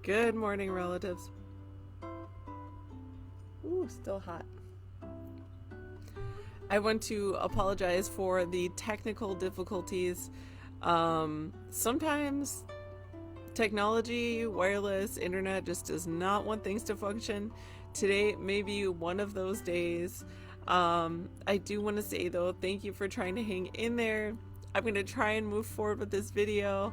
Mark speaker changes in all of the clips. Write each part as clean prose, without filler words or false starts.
Speaker 1: Good morning, relatives. Ooh, still hot. I want to apologize for the technical difficulties. Sometimes technology, wireless, internet just does not want things to function. Today may be one of those days. I do want to say though, thank you for trying to hang in there. I'm going to try and move forward with this video.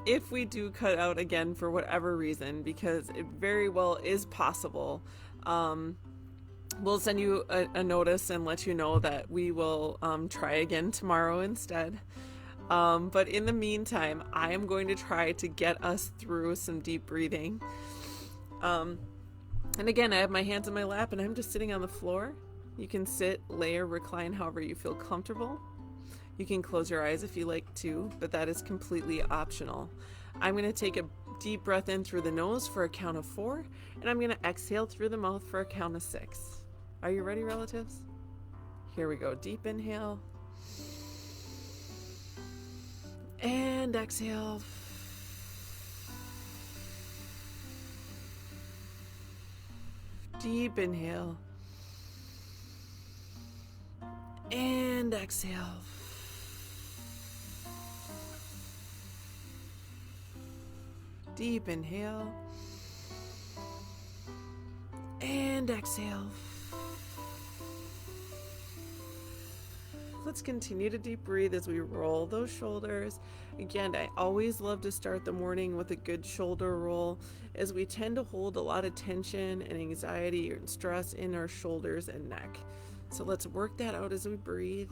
Speaker 1: If we do cut out again for whatever reason, because it very well is possible, we'll send you a notice and let you know that we will try again tomorrow instead. But in the meantime, I am going to try to get us through some deep breathing. And again, I have my hands in my lap and I'm just sitting on the floor. You can sit, lay, or recline however you feel comfortable. You can close your eyes if you like to, but that is completely optional. I'm going to take a deep breath in through the nose for a count of 4, and I'm going to exhale through the mouth for a count of 6. Are you ready, relatives? Here we go. Deep inhale. And exhale. Deep inhale. And exhale. Deep inhale. And exhale. Let's continue to deep breathe as we roll those shoulders. Again, I always love to start the morning with a good shoulder roll, as we tend to hold a lot of tension and anxiety and stress in our shoulders and neck. So let's work that out as we breathe.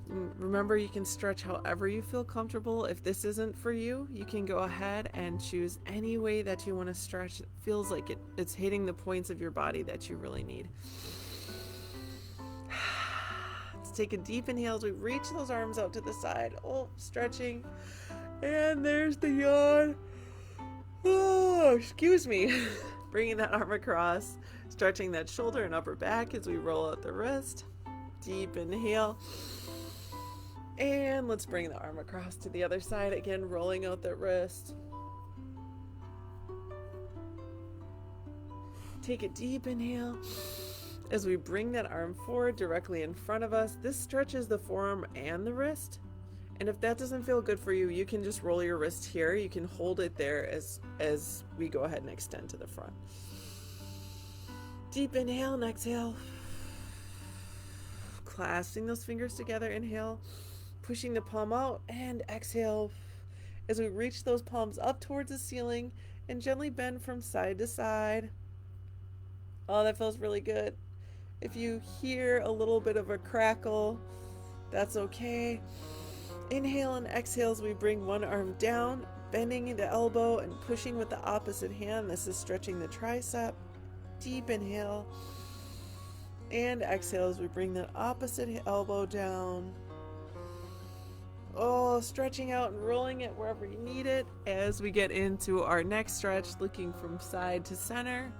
Speaker 1: Remember, you can stretch however you feel comfortable. If this isn't for you, you can go ahead and choose any way that you want to stretch. It feels like it's hitting the points of your body that you really need. Let's take a deep inhale as we reach those arms out to the side. Oh, stretching. And there's the yawn. Oh, excuse me. Bringing that arm across, stretching that shoulder and upper back as we roll out the wrist. Deep inhale. And let's bring the arm across to the other side. Again, rolling out the wrist. Take a deep inhale as we bring that arm forward directly in front of us. This stretches the forearm and the wrist. And if that doesn't feel good for you, you can just roll your wrist here. You can hold it there as we go ahead and extend to the front. Deep inhale and exhale. Clasping those fingers together, inhale. Pushing the palm out and exhale as we reach those palms up towards the ceiling and gently bend from side to side. Oh, that feels really good. If you hear a little bit of a crackle, that's okay. Inhale and exhale as we bring one arm down, bending the elbow and pushing with the opposite hand. This is stretching the tricep. Deep inhale and exhale as we bring the opposite elbow down. Oh, stretching out and rolling it wherever you need it as we get into our next stretch, looking from side to center.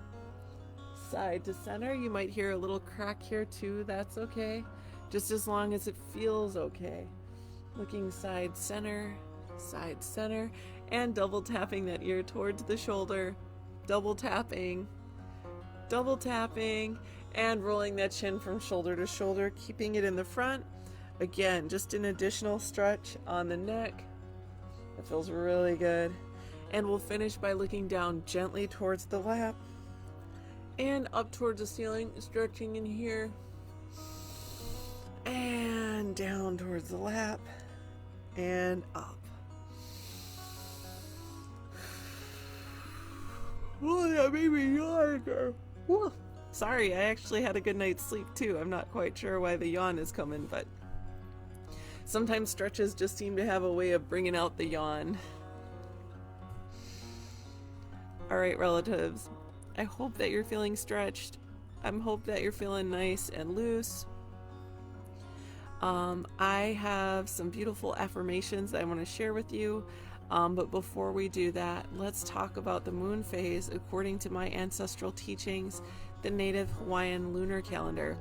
Speaker 1: Side to center. You might hear a little crack here too. That's okay. Just as long as it feels okay. Looking side center, and double tapping that ear towards the shoulder. Double tapping, and rolling that chin from shoulder to shoulder, keeping it in the front. Again, just an additional stretch on the neck. It feels really good. And we'll finish by looking down gently towards the lap and up towards the ceiling, stretching in here. And down towards the lap and up. Oh, that made me yawn. Sorry, I actually had a good night's sleep too. I'm not quite sure why the yawn is coming, but sometimes stretches just seem to have a way of bringing out the yawn. All right, relatives. I hope that you're feeling stretched. I hope that you're feeling nice and loose. I have some beautiful affirmations that I want to share with you. But before we do that, let's talk about the moon phase according to my ancestral teachings, the native Hawaiian lunar calendar.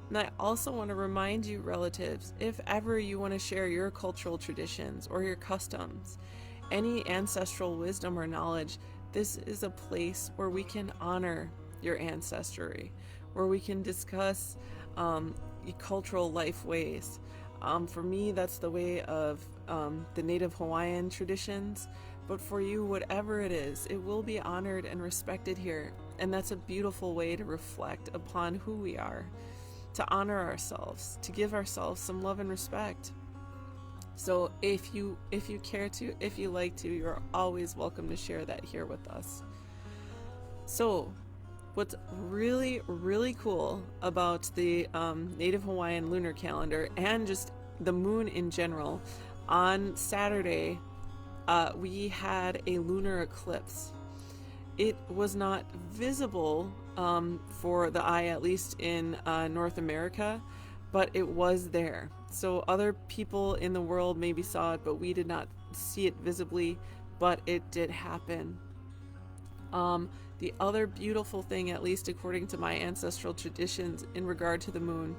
Speaker 1: And I also want to remind you, relatives, if ever you want to share your cultural traditions or your customs, any ancestral wisdom or knowledge, this is a place where we can honor your ancestry, where we can discuss cultural life ways. For me, that's the way of the Native Hawaiian traditions. But for you, whatever it is, it will be honored and respected here. And that's a beautiful way to reflect upon who we are, to honor ourselves, to give ourselves some love and respect. So if you care to, if you like to, you're always welcome to share that here with us. So what's really, really cool about the Native Hawaiian lunar calendar and just the moon in general, on Saturday, we had a lunar eclipse. It was not visible for the eye, at least in North America, but it was there. So other people in the world maybe saw it, but we did not see it visibly, but it did happen. The other beautiful thing, at least according to my ancestral traditions in regard to the moon,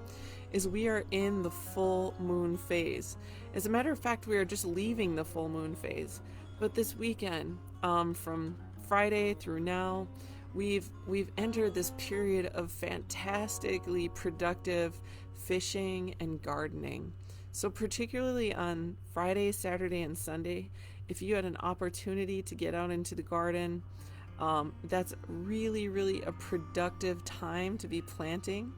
Speaker 1: is we are in the full moon phase. As a matter of fact, we are just leaving the full moon phase. But this weekend, from Friday through now, we've entered this period of fantastically productive fishing and gardening. So particularly on Friday, Saturday, and Sunday, if you had an opportunity to get out into the garden, that's really, really a productive time to be planting,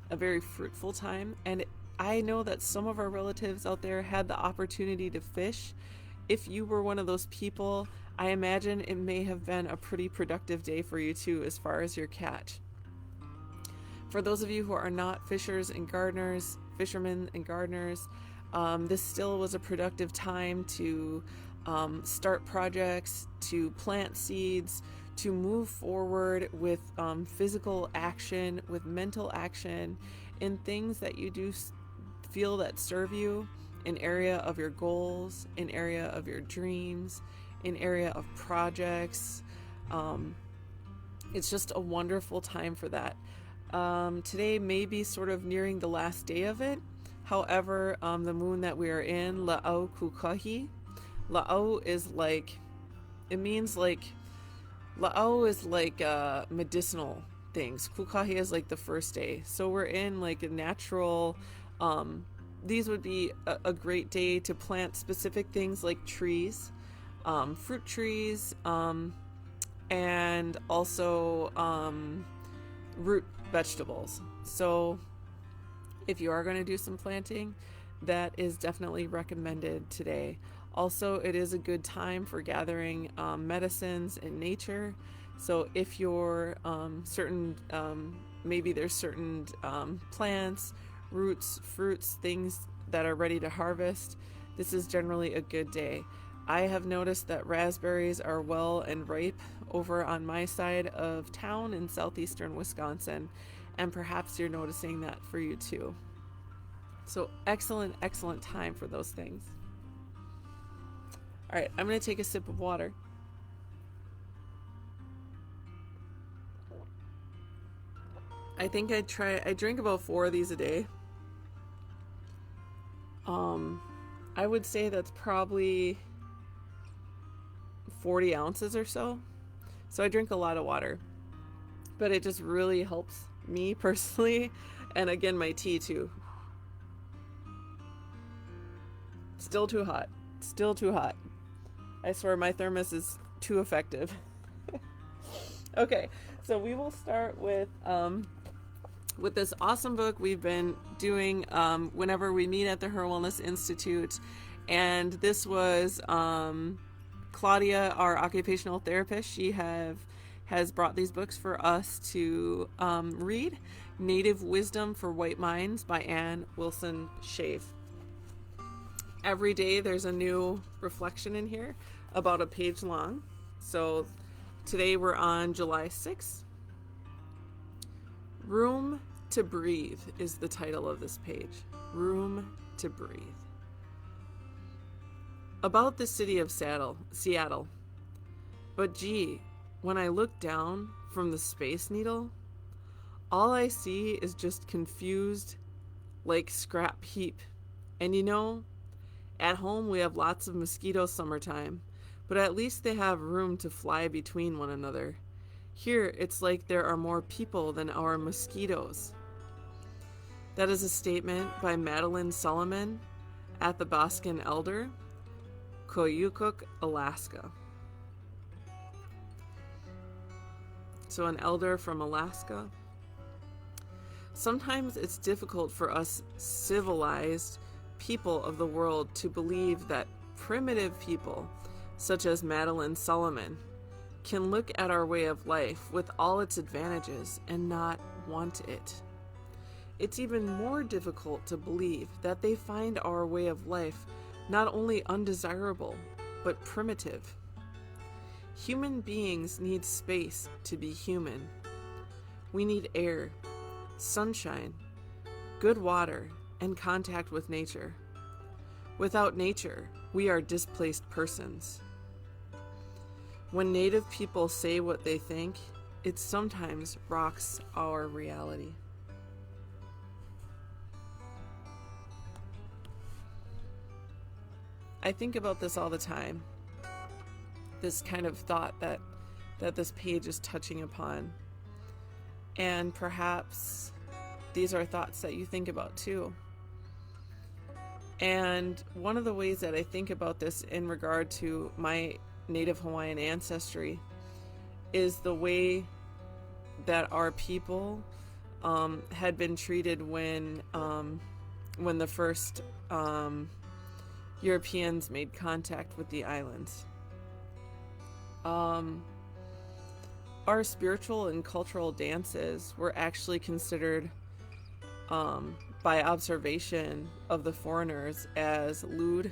Speaker 1: a very fruitful time. And I know that some of our relatives out there had the opportunity to fish. If you were one of those people, I imagine it may have been a pretty productive day for you too, as far as your catch. For those of you who are not fishermen and gardeners, this still was a productive time to start projects, to plant seeds, to move forward with physical action, with mental action, in things that you do feel that serve you, in area of your goals, in area of your dreams, in area of projects. It's just a wonderful time for that. Today may be sort of nearing the last day of it. However, the moon that we are in, La'au Kukahi, La'au is like, it means like, La'au is like medicinal things. Kukahi is like the first day. So we're in like a natural, these would be a great day to plant specific things like trees, fruit trees, and also root vegetables. So if you are going to do some planting, that is definitely recommended today. Also, it is a good time for gathering medicines in nature. So if you're maybe there's certain plants, roots, fruits, things that are ready to harvest, this is generally a good day. I have noticed that raspberries are well and ripe over on my side of town in southeastern Wisconsin, and perhaps you're noticing that for you too. So excellent, excellent time for those things. All right, I'm going to take a sip of water. I think I drink about 4 of these a day. I would say that's probably 40 ounces or so. So I drink a lot of water, but it just really helps me personally. And again, my tea too. Still too hot. Still too hot. I swear my thermos is too effective. Okay, so we will start with this awesome book we've been doing whenever we meet at the HIR Wellness Institute. And this was Claudia, our occupational therapist. She has brought these books for us to read. Native Wisdom for White Minds by Ann Wilson Schaaf. Every day there's a new reflection in here, about a page long. So today we're on July 6th. Room to Breathe is the title of this page. Room to Breathe. About the city of Seattle. But gee, when I look down from the Space Needle, all I see is just confused, like scrap heap. And you know, at home we have lots of mosquito summertime, but at least they have room to fly between one another. Here, it's like there are more people than our mosquitoes. That is a statement by Madeline Solomon, Athabascan elder, Koyukuk, Alaska. So an elder from Alaska. Sometimes it's difficult for us civilized people of the world to believe that primitive people, such as Madeline Solomon, can look at our way of life with all its advantages and not want it. It's even more difficult to believe that they find our way of life not only undesirable, but primitive. Human beings need space to be human. We need air, sunshine, good water, and contact with nature. Without nature, we are displaced persons. When Native people say what they think, it sometimes rocks our reality. I think about this all the time, this kind of thought that this page is touching upon. And perhaps these are thoughts that you think about too. And one of the ways that I think about this in regard to my Native Hawaiian ancestry is the way that our people had been treated when the first Europeans made contact with the islands. Our spiritual and cultural dances were actually considered by observation of the foreigners as lewd,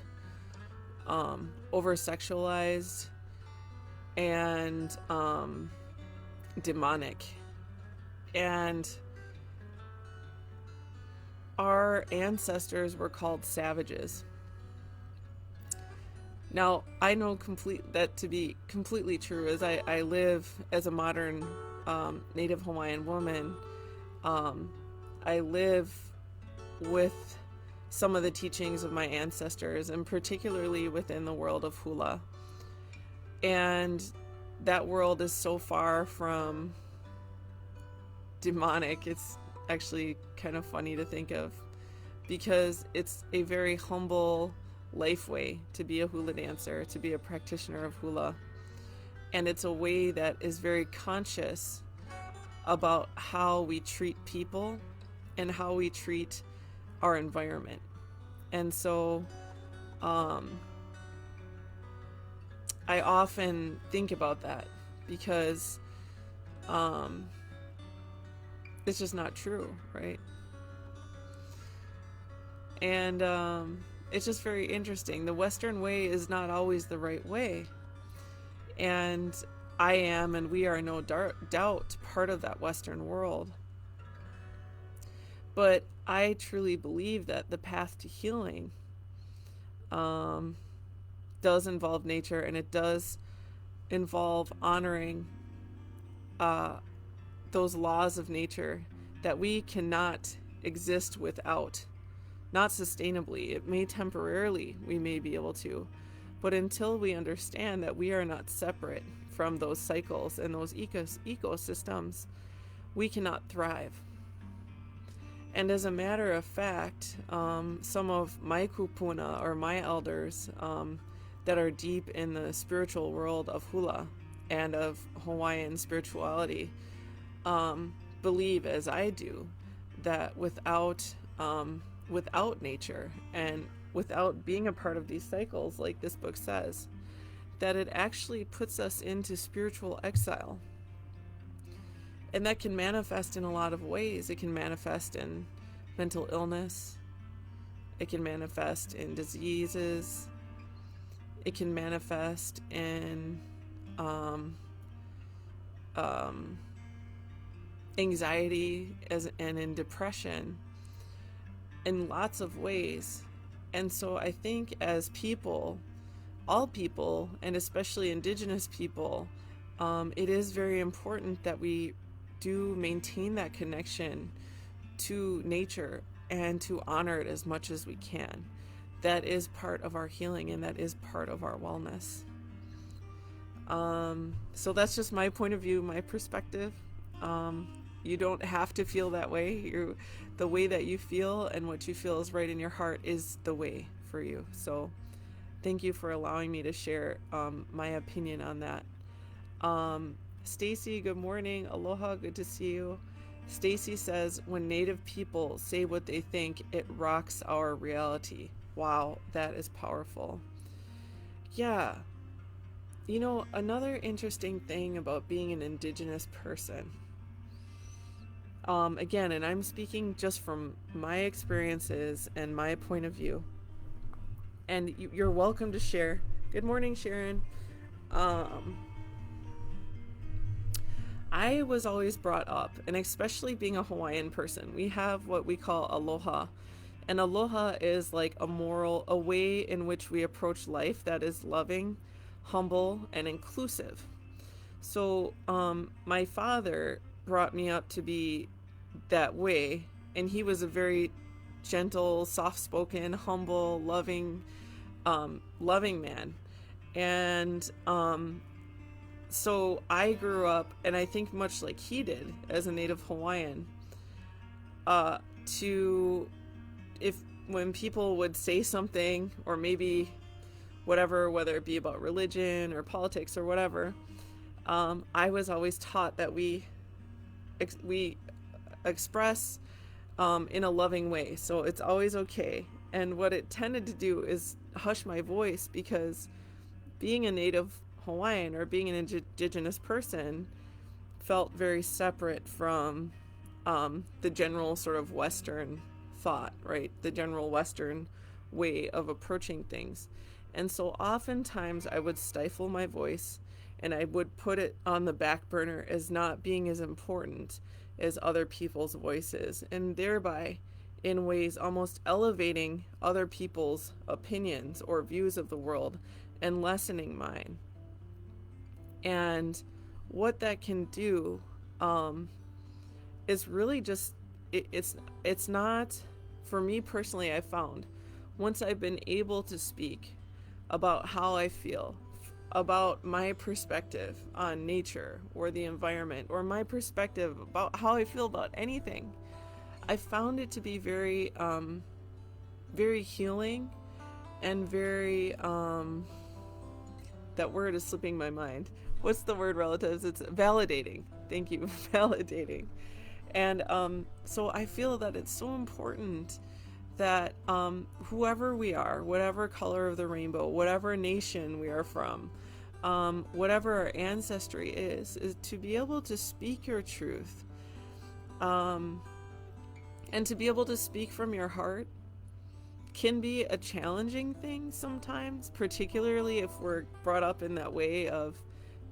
Speaker 1: over-sexualized, and demonic. And our ancestors were called savages. Now, I know that to be completely true, as I live as a modern Native Hawaiian woman. I live with some of the teachings of my ancestors, and particularly within the world of hula. And that world is so far from demonic. It's actually kind of funny to think of, because it's a very humble life way to be a hula dancer, to be a practitioner of hula. And it's a way that is very conscious about how we treat people and how we treat our environment. And so I often think about that, because it's just not true, right? And it's just very interesting. The Western way is not always the right way. And I am, and we are no doubt part of that Western world. But I truly believe that the path to healing does involve nature, and it does involve honoring those laws of nature that we cannot exist without. Not sustainably. It may temporarily, we may be able to, but until we understand that we are not separate from those cycles and those ecosystems, we cannot thrive. And as a matter of fact, some of my kupuna, or my elders, that are deep in the spiritual world of hula and of Hawaiian spirituality, believe, as I do, that without nature and without being a part of these cycles, like this book says, that it actually puts us into spiritual exile. And that can manifest in a lot of ways. It can manifest in mental illness. It can manifest in diseases. It can manifest in anxiety and in depression, in lots of ways. And so I think as people, all people, and especially Indigenous people, it is very important that we do maintain that connection to nature and to honor it as much as we can. That is part of our healing, and that is part of our wellness. So that's just my point of view, my perspective. You don't have to feel that way. The way that you feel and what you feel is right in your heart is the way for you. So thank you for allowing me to share my opinion on that. Stacy, good morning. Aloha, good to see you. Stacy says, when Native people say what they think, it rocks our reality. Wow, that is powerful. Yeah. You know, another interesting thing about being an Indigenous person, again, and I'm speaking just from my experiences and my point of view, and you're welcome to share. Good morning, Sharon. Um, I was always brought up, and especially being a Hawaiian person, we have what we call aloha. And aloha is like a way in which we approach life that is loving, humble, and inclusive. So, my father brought me up to be that way, and he was a very gentle, soft-spoken, humble, loving man. And so I grew up, and I think much like he did as a native Hawaiian, to if when people would say something, or maybe whatever, whether it be about religion or politics or whatever, I was always taught that we express in a loving way, so it's always okay. And what it tended to do is hush my voice, because being a native Hawaiian or being an indigenous person felt very separate from the general sort of Western thought, right? The general Western way of approaching things. And so oftentimes I would stifle my voice, and I would put it on the back burner as not being as important as other people's voices, and thereby in ways almost elevating other people's opinions or views of the world and lessening mine. And what that can do is really just it's not, for me personally, I found once I've been able to speak about how I feel, about my perspective on nature or the environment, or my perspective about how I feel about anything, I found it to be very very healing and very that word is slipping my mind. What's the word, relatives? It's validating. Thank you. Validating. And so I feel that it's so important that whoever we are, whatever color of the rainbow, whatever nation we are from, whatever our ancestry is to be able to speak your truth, and to be able to speak from your heart can be a challenging thing sometimes, particularly if we're brought up in that way of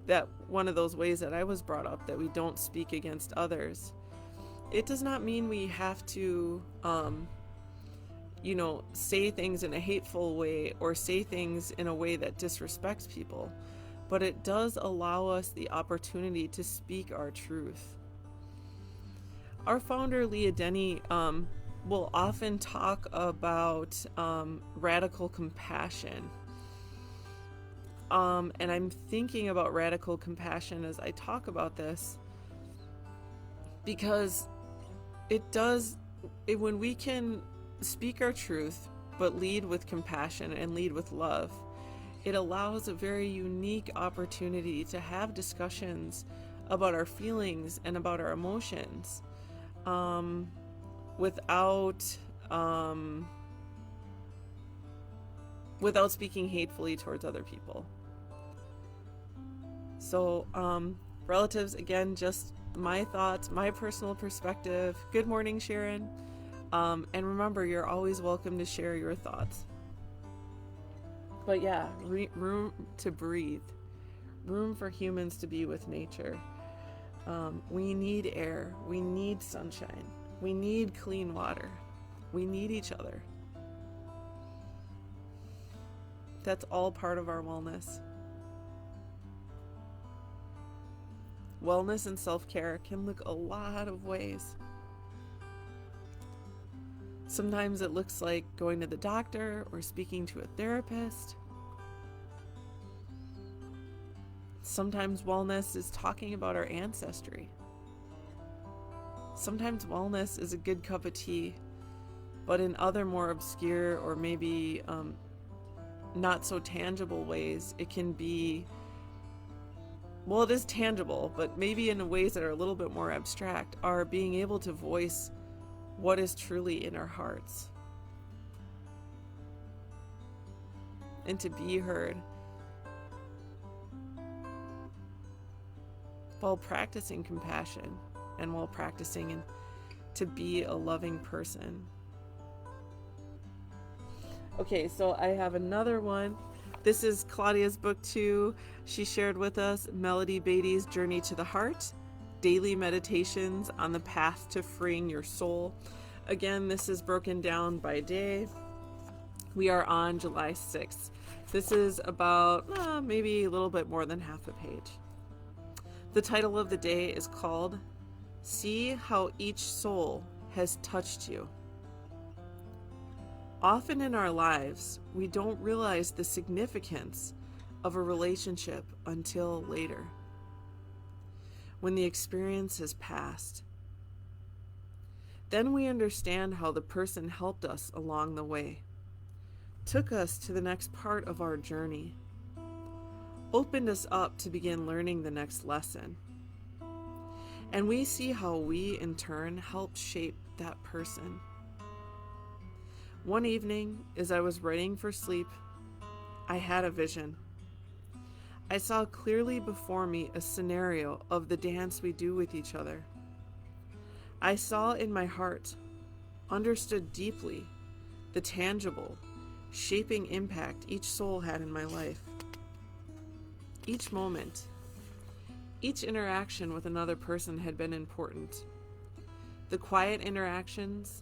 Speaker 1: that one of those ways that I was brought up, that we don't speak against others. It does not mean we have to say things in a hateful way or say things in a way that disrespects people, but it does allow us the opportunity to speak our truth. Our founder, Leah Denny, will often talk about radical compassion. And I'm thinking about radical compassion as I talk about this, because when we can speak our truth but lead with compassion and lead with love, it allows a very unique opportunity to have discussions about our feelings and about our emotions, without speaking hatefully towards other people. So relatives, again, just my thoughts, my personal perspective. Good morning, Sharon. And remember, you're always welcome to share your thoughts. But yeah, room to breathe, room for humans to be with nature. We need air, we need sunshine, we need clean water, we need each other. That's all part of our wellness. Wellness and self-care can look a lot of ways. Sometimes it looks like going to the doctor or speaking to a therapist. Sometimes wellness is talking about our ancestry. Sometimes wellness is a good cup of tea, but in other more obscure or maybe not so tangible ways, it can be, well, it is tangible, but maybe in ways that are a little bit more abstract, are being able to voice what is truly in our hearts and to be heard while practicing compassion and while practicing and to be a loving person. Okay, so I have another one. This is Claudia's book too. She shared with us Melody Beatty's Journey to the Heart, Daily Meditations on the Path to Freeing Your Soul. Again, this is broken down by day. We are on July 6th. This is about maybe a little bit more than half a page. The title of the day is called See How Each Soul Has Touched You. Often in our lives, we don't realize the significance of a relationship until later, when the experience has passed. Then we understand how the person helped us along the way, took us to the next part of our journey, opened us up to begin learning the next lesson. And we see how we, in turn, helped shape that person. One evening, as I was writing for sleep, I had a vision. I saw clearly before me a scenario of the dance we do with each other. I saw in my heart, understood deeply, the tangible, shaping impact each soul had in my life. Each moment, each interaction with another person had been important. The quiet interactions,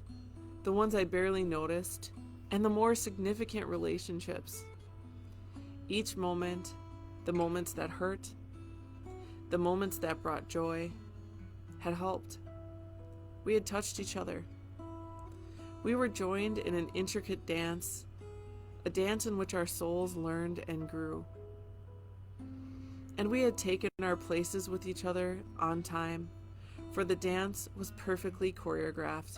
Speaker 1: the ones I barely noticed, and the more significant relationships. Each moment, the moments that hurt, the moments that brought joy, had helped. We had touched each other. We were joined in an intricate dance, a dance in which our souls learned and grew. And we had taken our places with each other on time, for the dance was perfectly choreographed.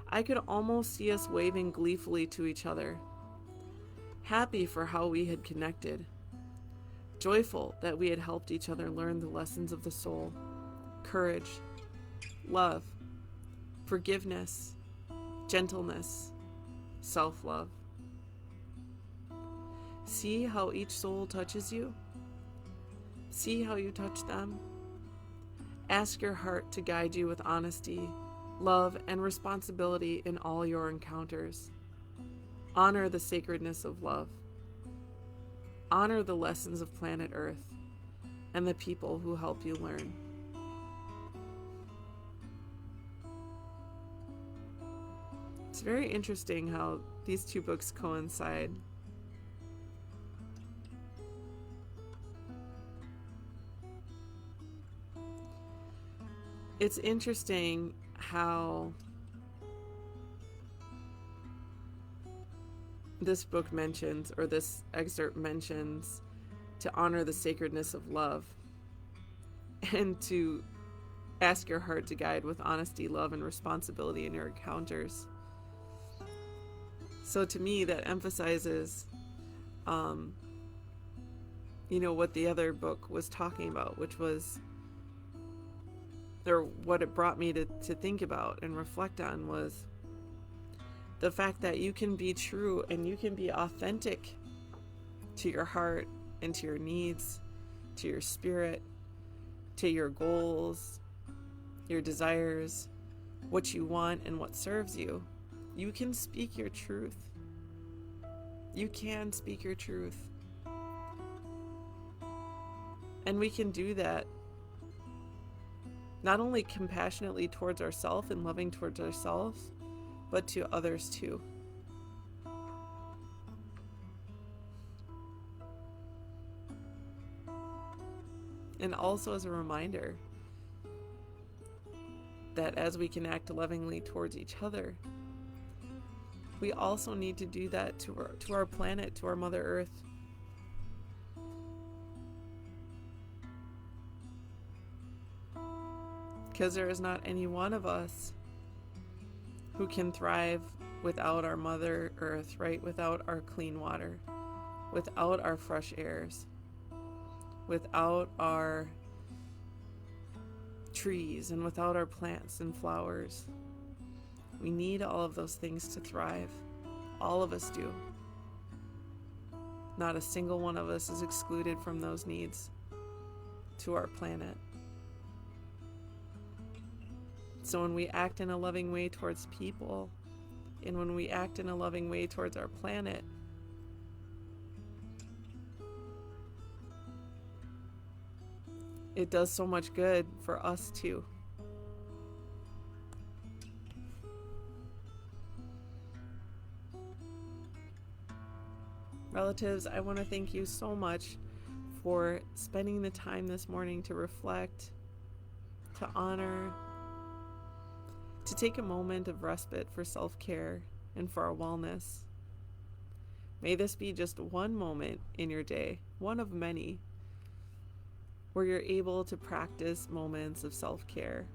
Speaker 1: I could almost see us waving gleefully to each other, happy for how we had connected, joyful that we had helped each other learn the lessons of the soul, courage, love, forgiveness, gentleness, self-love. See how each soul touches you? See how you touch them? Ask your heart to guide you with honesty, love, and responsibility in all your encounters. Honor the sacredness of love. Honor the lessons of planet Earth and the people who help you learn. It's very interesting how these two books coincide. It's interesting how this book mentions, or this excerpt mentions, to honor the sacredness of love and to ask your heart to guide with honesty, love, and responsibility in your encounters. So to me, that emphasizes, what the other book was talking about, which was, or what it brought me to think about and reflect on, was the fact that you can be true and you can be authentic to your heart and to your needs, to your spirit, to your goals, your desires, what you want and what serves you. You can speak your truth. You can speak your truth. And we can do that not only compassionately towards ourselves and loving towards ourselves, but to others too. And also as a reminder that as we can act lovingly towards each other, we also need to do that to our planet, to our Mother Earth. Because there is not any one of us who can thrive without our Mother Earth, right? Without our clean water, without our fresh airs, without our trees, and without our plants and flowers. We need all of those things to thrive. All of us do. Not a single one of us is excluded from those needs to our planet. So when we act in a loving way towards people, and when we act in a loving way towards our planet, it does so much good for us too. Relatives, I want to thank you so much for spending the time this morning to reflect, to honor, to take a moment of respite for self-care and for our wellness. May this be just one moment in your day, one of many, where you're able to practice moments of self-care.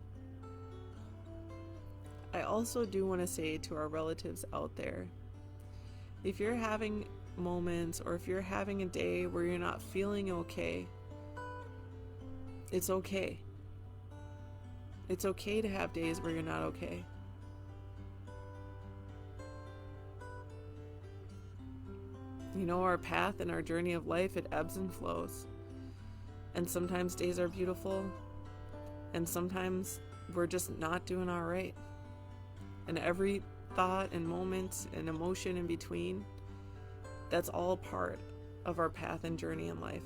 Speaker 1: I also do want to say to our relatives out there, if you're having moments or if you're having a day where you're not feeling okay, it's okay. It's okay to have days where you're not okay. You know, our path and our journey of life, it ebbs and flows. And sometimes days are beautiful, and sometimes we're just not doing all right. And every thought and moment and emotion in between, that's all part of our path and journey in life.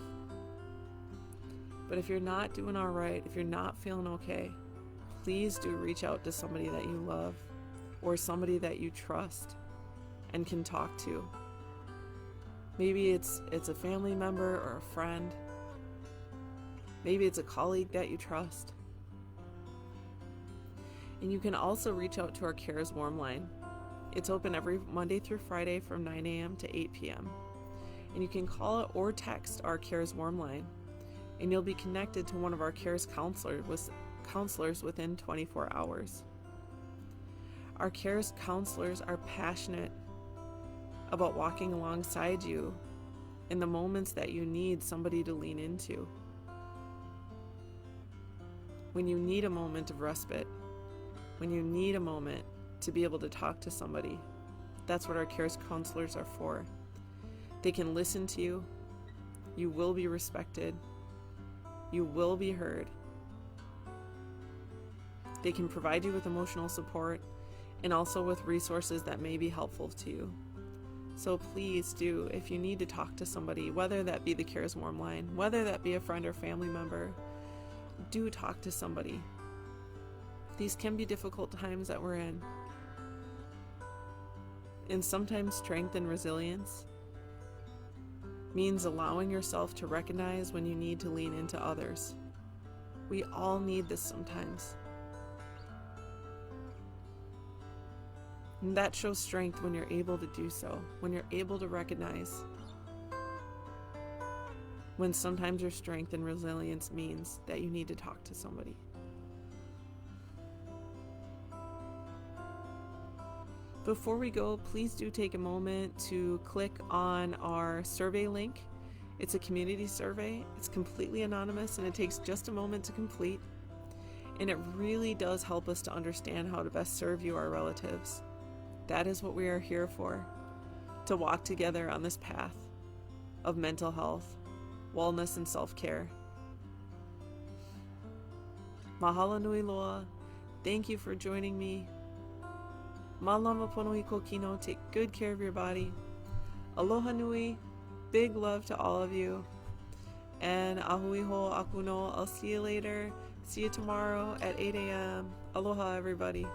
Speaker 1: But if you're not doing all right, if you're not feeling okay, please do reach out to somebody that you love or somebody that you trust and can talk to. Maybe it's a family member or a friend. Maybe it's a colleague that you trust. And you can also reach out to our Cares Warm line. It's open every Monday through Friday from 9 a.m. to 8 p.m. And you can call it or text our Cares Warm line, and you'll be connected to one of our Cares counselors within 24 hours. Our Cares counselors are passionate about walking alongside you in the moments that you need somebody to lean into. When you need a moment of respite, when you need a moment to be able to talk to somebody, that's what our Cares counselors are for. They can listen to you. You will be respected. You will be heard. They can provide you with emotional support and also with resources that may be helpful to you. So please do, if you need to talk to somebody, whether that be the Cares Warm line, whether that be a friend or family member, do talk to somebody. These can be difficult times that we're in. And sometimes strength and resilience means allowing yourself to recognize when you need to lean into others. We all need this sometimes. And that shows strength when you're able to do so, when you're able to recognize when sometimes your strength and resilience means that you need to talk to somebody. Before we go, please do take a moment to click on our survey link. It's a community survey. It's completely anonymous and it takes just a moment to complete. And it really does help us to understand how to best serve you, our relatives. That is what we are here for, to walk together on this path of mental health, wellness, and self-care. Mahalo nui loa. Thank you for joining me. Malama pono i kokino. Take good care of your body. Aloha nui. Big love to all of you. And ahui ho akuno. I'll see you later. See you tomorrow at 8 a.m. Aloha, everybody.